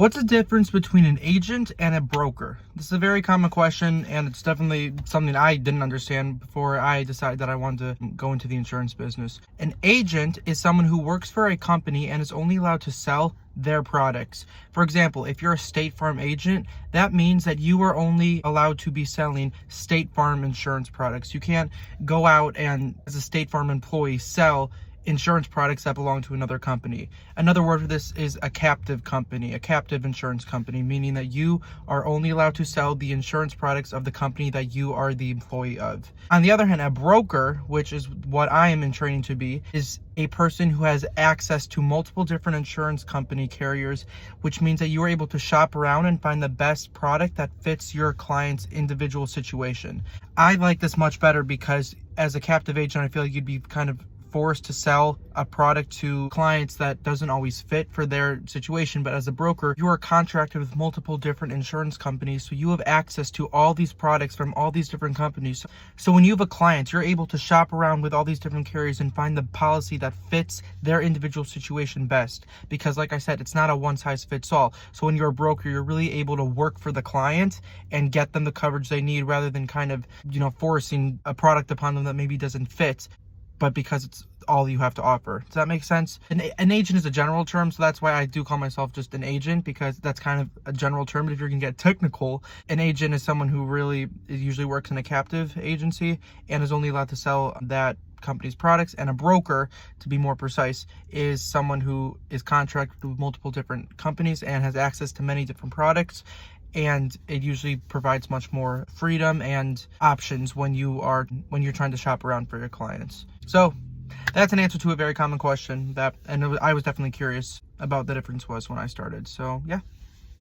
What's the difference between an agent and a broker? This is a very common question, and it's definitely something I didn't understand before I decided that I wanted to go into the insurance business. An agent is someone who works for a company and is only allowed to sell their products. For example, if you're a State Farm agent, that means that you are only allowed to be selling State Farm insurance products. You can't go out and, as a State Farm employee, sell insurance products that belong to another company. Another word for this is a captive company, a captive insurance company, meaning that you are only allowed to sell the insurance products of the company that you are the employee of. On the other hand, a broker, which is what I am in training to be, is a person who has access to multiple different insurance company carriers, which means that you are able to shop around and find the best product that fits your client's individual situation. I like this much better because as a captive agent, I feel like you'd be kind of forced to sell a product to clients that doesn't always fit for their situation. But as a broker, you are contracted with multiple different insurance companies, so you have access to all these products from all these different companies. So when you have a client, you're able to shop around with all these different carriers and find the policy that fits their individual situation best, because like I said, it's not a one size fits all. So when you're a broker, you're really able to work for the client and get them the coverage they need, rather than kind of forcing a product upon them that maybe doesn't fit, but because it's all you have to offer. Does that make sense? An agent is a general term, so that's why I do call myself just an agent, because that's kind of a general term. But if you're gonna get technical, an agent is someone who really usually works in a captive agency and is only allowed to sell that company's products. And a broker, to be more precise, is someone who is contracted with multiple different companies and has access to many different products. And it usually provides much more freedom and options when you're trying to shop around for your clients. So that's an answer to a very common question and I was definitely curious about the difference was when I started. So yeah.